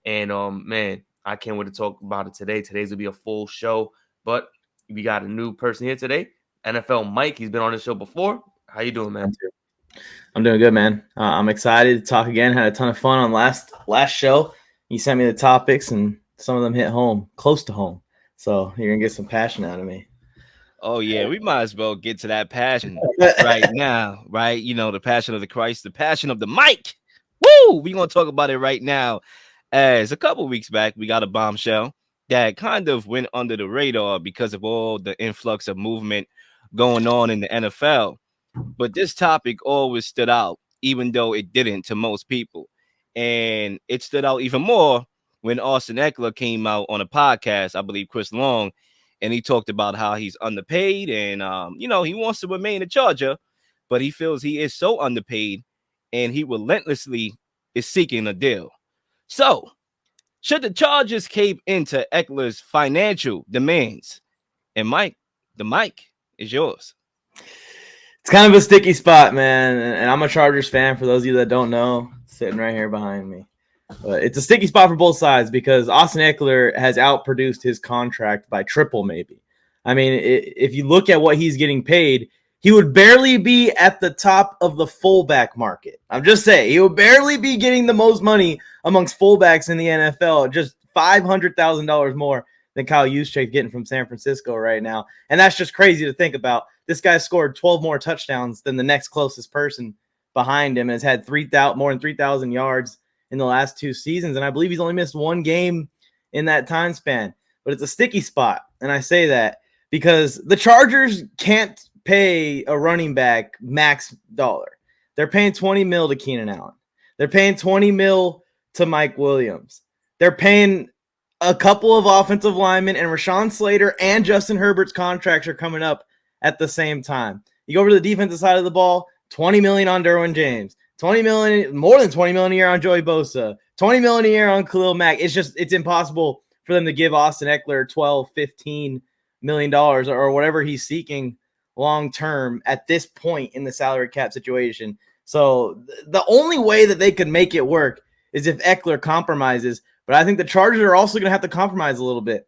And man, I can't wait to talk about it today. Today's gonna be a full show, but we got a new person here today, NFL Mike. He's been on the show before. How you doing, man? I'm doing good, man. I'm excited to talk again. Had a ton of fun on last show. You sent me the topics, and some of them hit home, close to home. So you're gonna get some passion out of me. Oh yeah, we might as well get to that passion right now, right? You know, the passion of the Christ, the passion of the mic. Woo! We're gonna talk about it right now. As a couple weeks back, we got a bombshell that kind of went under the radar because of all the influx of movement going on in the NFL. But this topic always stood out, even though it didn't to most people. And it stood out even more when Austin Ekeler came out on a podcast, I believe Chris Long, and he talked about how he's underpaid and, he wants to remain a Charger, but he feels he is so underpaid and he relentlessly is seeking a deal. So, should the Chargers cave into Eckler's financial demands? And Mike, the mic is yours. It's kind of a sticky spot, man. And I'm a Chargers fan. For those of you that don't know, sitting right here behind me. But it's a sticky spot for both sides because Austin Ekeler has outproduced his contract by triple, maybe. I mean, if you look at what he's getting paid, he would barely be at the top of the fullback market. I'm just saying, he would barely be getting the most money amongst fullbacks in the NFL, just $500,000 more than Kyle Juszczyk getting from San Francisco right now. And that's just crazy to think about. This guy scored 12 more touchdowns than the next closest person behind him and has had more than 3,000 yards in the last 2 seasons. And I believe he's only missed 1 game in that time span. But it's a sticky spot. And I say that because the Chargers can't pay a running back max dollar. They're paying $20 million to Keenan Allen. They're paying $20 million to Mike Williams. They're paying a couple of offensive linemen, and Rashawn Slater and Justin Herbert's contracts are coming up at the same time. You go over to the defensive side of the ball, $20 million on Derwin James, $20 million, more than $20 million a year on Joey Bosa, $20 million a year on Khalil Mack. It's impossible for them to give Austin Ekeler $12, $15 million or whatever he's seeking long term at this point in the salary cap situation. So the only way that they could make it work is if Ekeler compromises. But I think the Chargers are also going to have to compromise a little bit.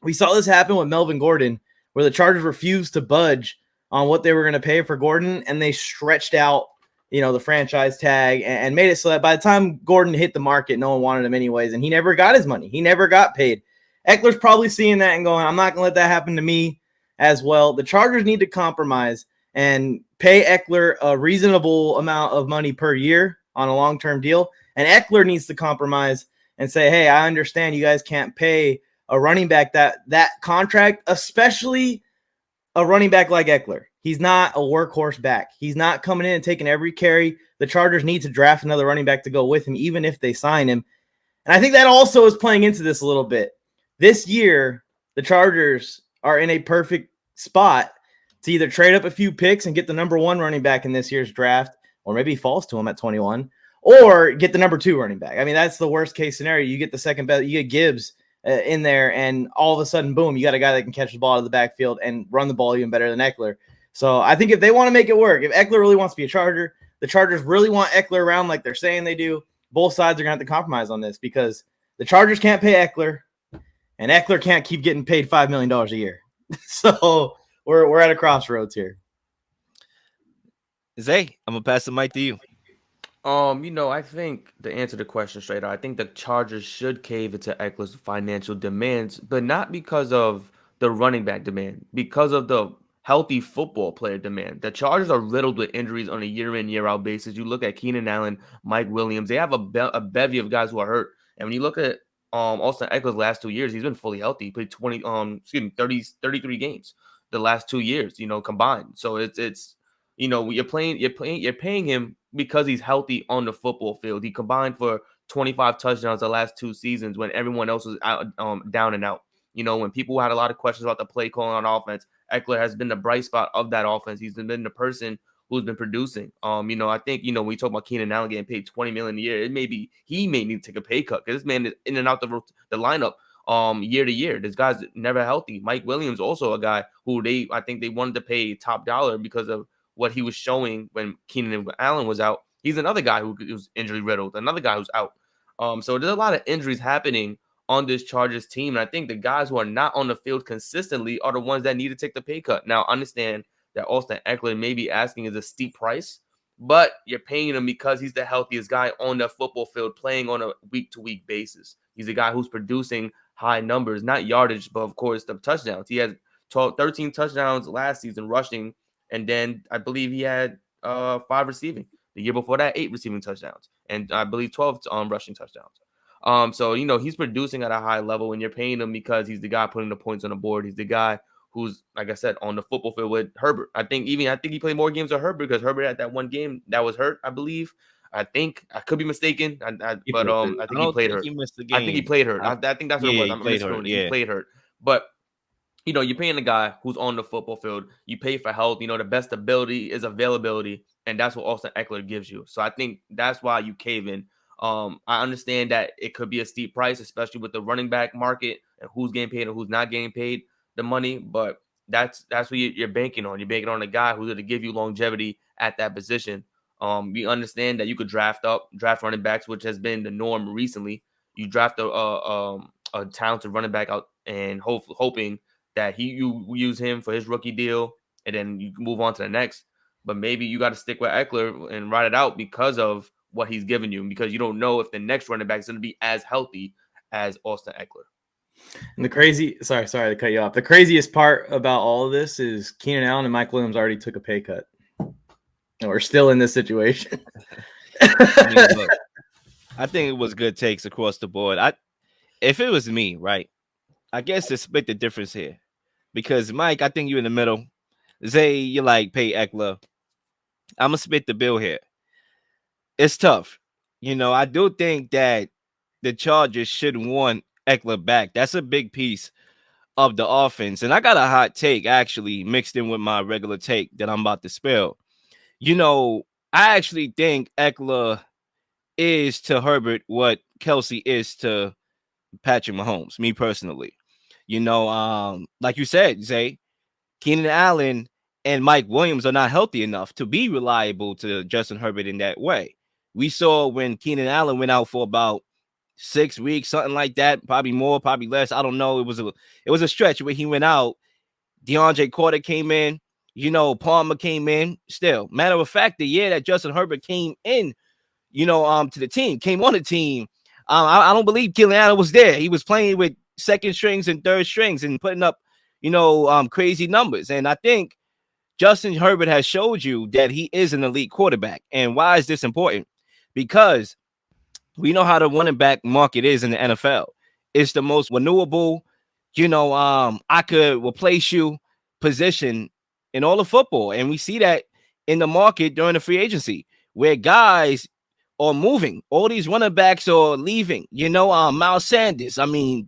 We saw this happen with Melvin Gordon, where the Chargers refused to budge on what they were going to pay for Gordon, and they stretched out, the franchise tag and made it so that by the time Gordon hit the market, no one wanted him anyways, and he never got his money. He never got paid. Eckler's probably seeing that and going, I'm not going to let that happen to me as well. The Chargers need to compromise and pay Ekeler a reasonable amount of money per year on a long-term deal, and Ekeler needs to compromise and say, hey, I understand you guys can't pay a running back that contract, especially a running back like Ekeler. He's not a workhorse back. He's not coming in and taking every carry. The Chargers need to draft another running back to go with him, even if they sign him. And I think that also is playing into this a little bit. This year, the Chargers are in a perfect spot to either trade up a few picks and get the number 1 running back in this year's draft, or maybe falls to him at 21, or get the number 2 running back. I mean, that's the worst case scenario. You get the second best, you get Gibbs in there, and all of a sudden, boom, you got a guy that can catch the ball out of the backfield and run the ball even better than Ekeler. So I think if they want to make it work, if Ekeler really wants to be a Charger, the Chargers really want Ekeler around like they're saying they do, both sides are going to have to compromise on this because the Chargers can't pay Ekeler, and Ekeler can't keep getting paid $5 million a year. So we're at a crossroads here. Zay, I'm going to pass the mic to you. I think to answer the question straight out, I think the Chargers should cave into Eckler's financial demands, but not because of the running back demand, because of the healthy football player demand. The Chargers are riddled with injuries on a year-in, year-out basis. You look at Keenan Allen, Mike Williams, they have a bevy of guys who are hurt. And when you look at Austin Ekeler's last 2 years, he's been fully healthy. He played 33 games the last 2 years, combined. So it's you're paying him because he's healthy on the football field. He combined for 25 touchdowns the last 2 seasons when everyone else was out, down and out. When people had a lot of questions about the play calling on offense, Ekeler has been the bright spot of that offense. He's been the person who's been producing. I think, when we talk about Keenan Allen getting paid $20 million a year, he may need to take a pay cut because this man is in and out the lineup year to year. This guy's never healthy. Mike Williams, also a guy who I think they wanted to pay top dollar because of what he was showing when Keenan Allen was out. He's another guy who was injury riddled, another guy who's out. So there's a lot of injuries happening on this Chargers team. And I think the guys who are not on the field consistently are the ones that need to take the pay cut. Now, understand that Austin Ekeler may be asking is a steep price, but you're paying him because he's the healthiest guy on the football field playing on a week-to-week basis. He's a guy who's producing high numbers, not yardage, but of course the touchdowns. He had 13 touchdowns last season rushing, and then I believe he had 5 receiving. The year before that, 8 receiving touchdowns, and I believe 12 rushing touchdowns. So he's producing at a high level, and you're paying him because he's the guy putting the points on the board. He's the guy who's, like I said, on the football field with Herbert. I think he played more games with Herbert because Herbert had that one game that was hurt, I believe. I think I could be mistaken, but I think he played hurt. He missed the I think he game. played hurt. I think that's what it was. He I'm played hurt. misremembering. Yeah. He played hurt, but you're paying the guy who's on the football field. You pay for health. The best ability is availability, and that's what Austin Ekeler gives you. So I think that's why you cave in. I understand that it could be a steep price, especially with the running back market and who's getting paid and who's not getting paid the money. But that's what you're banking on. You're banking on a guy who's going to give you longevity at that position. We understand that you could draft running backs, which has been the norm recently. You draft a talented running back out and hoping that you use him for his rookie deal, and then you can move on to the next. But maybe you got to stick with Ekeler and ride it out because of what he's given you, because you don't know if the next running back is going to be as healthy as Austin Ekeler. And sorry to cut you off. The craziest part about all of this is Keenan Allen and Mike Williams already took a pay cut. And we're still in this situation. Look, I think it was good takes across the board. If it was me, right, I guess to split the difference here. Because Mike, I think you're in the middle. Zay, you like pay Ekeler. I'm gonna split the bill here. It's tough. I do think that the Chargers should want Ekeler back. That's a big piece of the offense. And I got a hot take actually mixed in with my regular take that I'm about to spill. I actually think Ekeler is to Herbert what Kelsey is to Patrick Mahomes, me personally. Like you said, Zay, Keenan Allen and Mike Williams are not healthy enough to be reliable to Justin Herbert in that way. We saw when Keenan Allen went out for about 6 weeks, something like that, probably more, probably less. I don't know. It was a stretch where he went out. DeAndre Carter came in. Palmer came in. Still, matter of fact, the year that Justin Herbert came in, to the team, came on the team. I don't believe Keenan Allen was there. He was playing with second strings and third strings and putting up, crazy numbers. And I think Justin Herbert has showed you that he is an elite quarterback. And why is this important? Because we know how the running back market is in the NFL. It's the most renewable, I could replace you position in all of football. And we see that in the market during the free agency where guys are moving. All these running backs are leaving. Miles Sanders,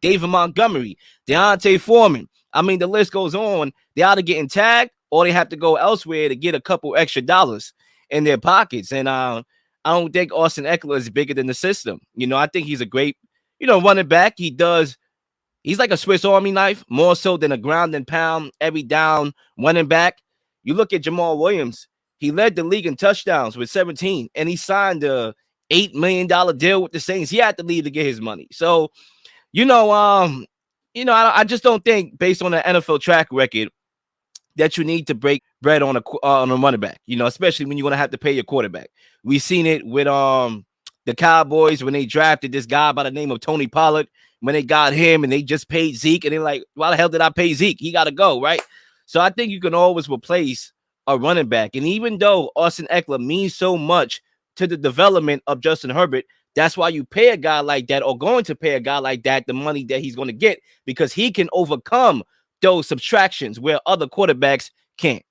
David Montgomery, Deontay Foreman. The list goes on. They're either getting tagged or they have to go elsewhere to get a couple extra dollars in their pockets. And I don't think Austin Ekeler is bigger than the system. I think he's a great, running back. He's like a Swiss Army knife, more so than a ground and pound, every down running back. You look at Jamal Williams. He led the league in touchdowns with 17, and he signed a $8 million deal with the Saints. He had to leave to get his money. So, I just don't think, based on the NFL track record, that you need to break bread on a running back. Especially when you're gonna have to pay your quarterback. We've seen it with the Cowboys when they drafted this guy by the name of Tony Pollard. When they got him and they just paid Zeke, and they're like, why the hell did I pay Zeke? He got to go, right? So I think you can always replace a running back. And even though Austin Ekeler means so much to the development of Justin Herbert, that's why you pay a guy like that, or going to pay a guy like that, the money that he's going to get, because he can overcome those subtractions where other quarterbacks can't.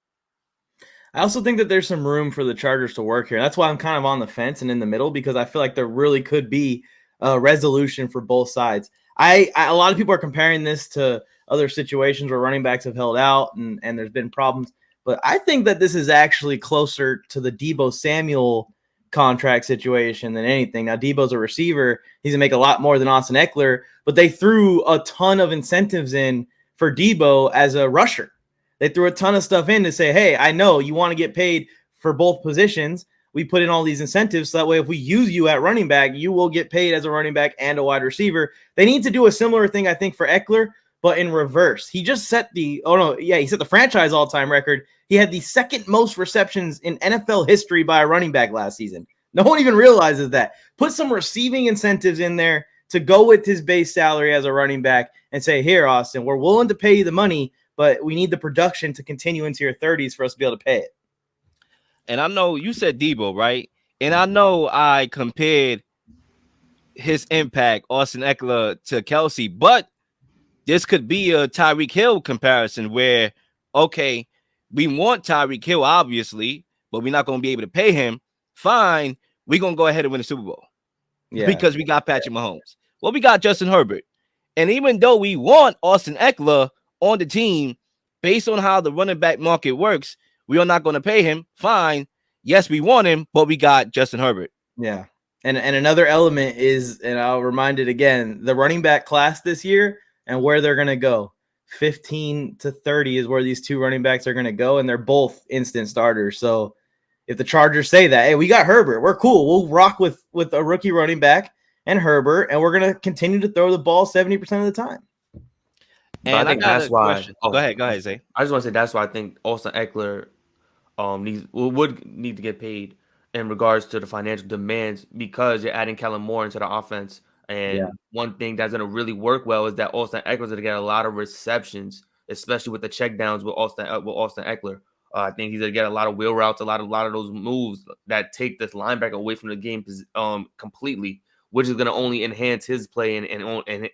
I also think that there's some room for the Chargers to work here. That's why I'm kind of on the fence and in the middle, because I feel like there really could be a resolution for both sides. A lot of people are comparing this to other situations where running backs have held out and there's been problems. But I think that this is actually closer to the Deebo Samuel contract situation than anything. Now, Deebo's a receiver. He's going to make a lot more than Austin Ekeler, but they threw a ton of incentives in for Deebo as a rusher. They threw a ton of stuff in to say, hey, I know you want to get paid for both positions. we put in all these incentives so that way if we use you at running back, you will get paid as a running back and a wide receiver. They need to do a similar thing, I think, for Ekeler, but in reverse. He just set he set the franchise all-time record. He had the second most receptions in NFL history by a running back last season. No one even realizes that. Put some receiving incentives in there to go with his base salary as a running back and say, here, Austin, we're willing to pay you the money, but we need the production to continue into your 30s for us to be able to pay it. And I know you said Debo, right? And I know I compared his impact, Austin Ekeler, to Kelsey, but this could be a Tyreek Hill comparison where, okay, we want Tyreek Hill, obviously, but we're not going to be able to pay him. Fine, we're going to go ahead and win the Super Bowl because we got Patrick Mahomes. Well, we got Justin Herbert. And even though we want Austin Ekeler on the team, based on how the running back market works, we are not going to pay him. Fine. Yes, we want him, but we got Justin Herbert. Yeah. And another element is, and I'll remind it again, the running back class this year and where they're going to go. 15 to 30 is where these two running backs are going to go, and they're both instant starters. So if the Chargers say that, hey, we got Herbert, we're cool. We'll rock with a rookie running back and Herbert, and we're going to continue to throw the ball 70% of the time. And I think that's why. Go ahead, Zay. I just want to say that's why I think Austin Ekeler would need to get paid in regards to the financial demands, because you're adding Kellen Moore into the offense. And one thing that's going to really work well is that Austin Ekeler's going to get a lot of receptions, especially with the checkdowns with Austin Ekeler. I think he's going to get a lot of wheel routes, a lot of those moves that take this linebacker away from the game completely, which is going to only enhance his play and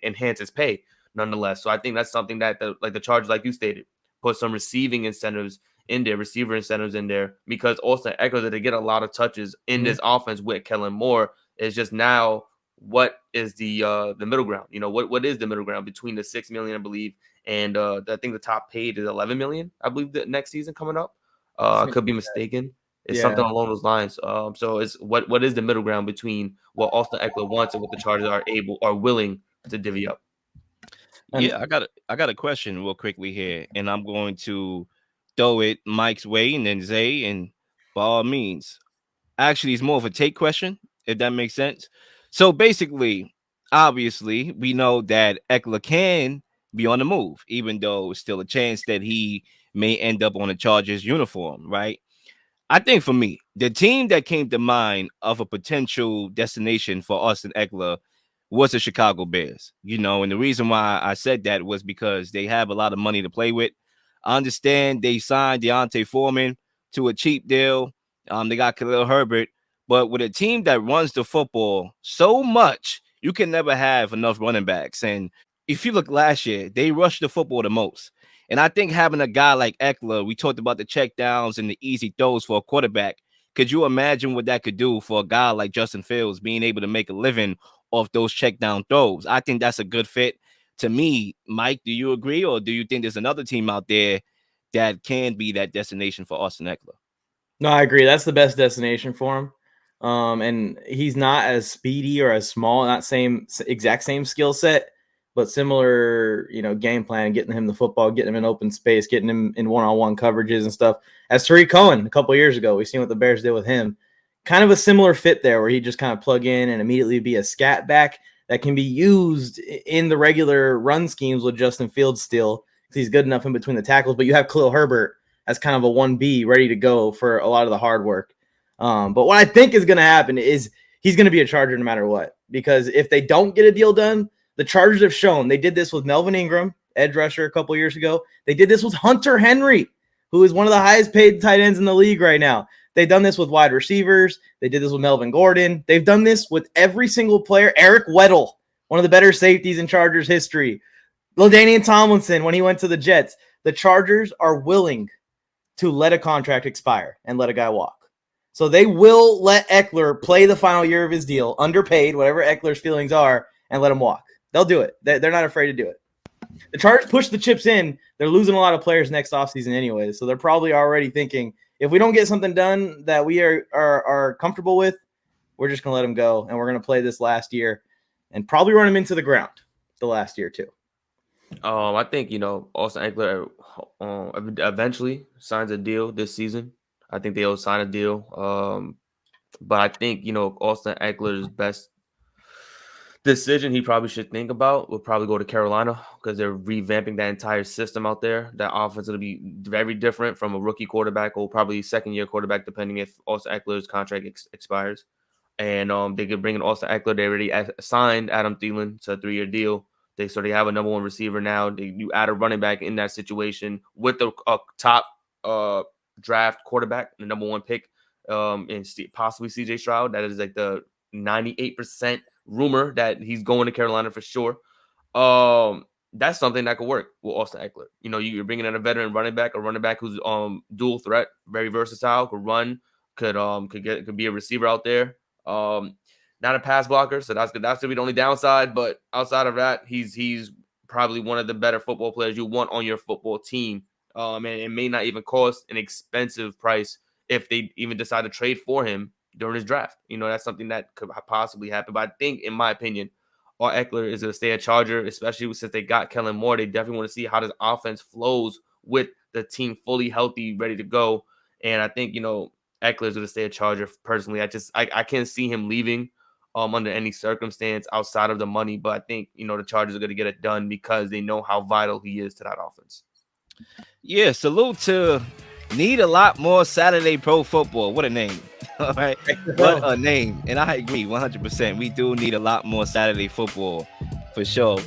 enhance his pay nonetheless. So I think that's something that the Chargers, like you stated, put some receiving incentives in there, receiver incentives in there, because Austin Ekeler, to get a lot of touches in this offense with Kellen Moore, is just now what is the middle ground? What is the middle ground between the $6 million, I believe, and I think the top paid is $11 million, I believe, the next season coming up. I could be mistaken. It's something along those lines. So it's what is the middle ground between what Austin Ekeler wants and what the Chargers are willing to divvy up? Yeah, I got a question real quickly here, and I'm going to throw it Mike's way and then Zay, and by all means, actually, it's more of a take question, if that makes sense. So basically, obviously, we know that Ekeler can be on the move, even though it's still a chance that he may end up on a Chargers uniform, right? I think for me, the team that came to mind of a potential destination for Austin Ekeler was the Chicago Bears. And the reason why I said that was because they have a lot of money to play with. I understand they signed Deontay Foreman to a cheap deal. They got Khalil Herbert, but with a team that runs the football so much, you can never have enough running backs. And if you look last year, they rushed the football the most. And I think having a guy like Ekeler, we talked about the checkdowns and the easy throws for a quarterback. Could you imagine what that could do for a guy like Justin Fields being able to make a living off those check down throws? I think that's a good fit. To me, Mike, do you agree, or do you think there's another team out there that can be that destination for Austin Ekeler? No, I agree. That's the best destination for him. And he's not as speedy or as small, not exact same skill set, but similar, game plan, getting him the football, getting him in open space, getting him in one-on-one coverages and stuff. As Tariq Cohen a couple of years ago, we've seen what the Bears did with him. Kind of a similar fit there, where he just kind of plug in and immediately be a scat back that can be used in the regular run schemes with Justin Fields still, because he's good enough in between the tackles. But you have Khalil Herbert as kind of a 1B ready to go for a lot of the hard work. But what I think is going to happen is he's going to be a Charger no matter what, because if they don't get a deal done, the Chargers have shown they did this with Melvin Ingram, edge rusher, a couple years ago. They did this with Hunter Henry, who is one of the highest paid tight ends in the league right now. They've done this with wide receivers. They did this with Melvin Gordon. They've done this with every single player. Eric Weddle, one of the better safeties in Chargers history. LaDainian Tomlinson, when he went to the Jets. The Chargers are willing to let a contract expire and let a guy walk. So they will let Ekeler play the final year of his deal, underpaid, whatever Eckler's feelings are, and let him walk. They'll do it. They're not afraid to do it. The Chargers push the chips in. They're losing a lot of players next offseason anyway, so they're probably already thinking, if we don't get something done that we are comfortable with, we're just going to let him go, and we're going to play this last year and probably run him into the ground the last year too. I think, Austin Ekeler eventually signs a deal this season. I think they'll sign a deal. But I think, Austin Eckler's best decision he probably should think about would probably go to Carolina because they're revamping that entire system out there. That offense will be very different from a rookie quarterback or probably second year quarterback, depending if Austin Eckler's contract expires. And they could bring in Austin Eckler. They already signed Adam Thielen to a 3-year deal. They have a number one receiver now. You add a running back in that situation with the top draft quarterback, the number one pick, and possibly CJ Stroud. That is like the 98% rumor that he's going to Carolina for sure. That's something that could work with Austin Eckler. You're bringing in a veteran running back, a running back who's dual threat, very versatile, could run, could be a receiver out there. Not a pass blocker, so that's gonna be the only downside. But outside of that, he's probably one of the better football players you want on your football team. And it may not even cost an expensive price if they even decide to trade for him during his draft. That's something that could possibly happen. But I think, in my opinion, Eckler is going to stay a Charger, especially since they got Kellen Moore. They definitely want to see how this offense flows with the team fully healthy, ready to go. And I think, Eckler is going to stay a Charger personally. I can't see him leaving under any circumstance outside of the money. But I think, the Chargers are going to get it done because they know how vital he is to that offense. Yeah, salute to Need a Lot More Saturday Pro Football. What a name. All right. What a name. And I agree 100%. We do need a lot more Saturday football for sure.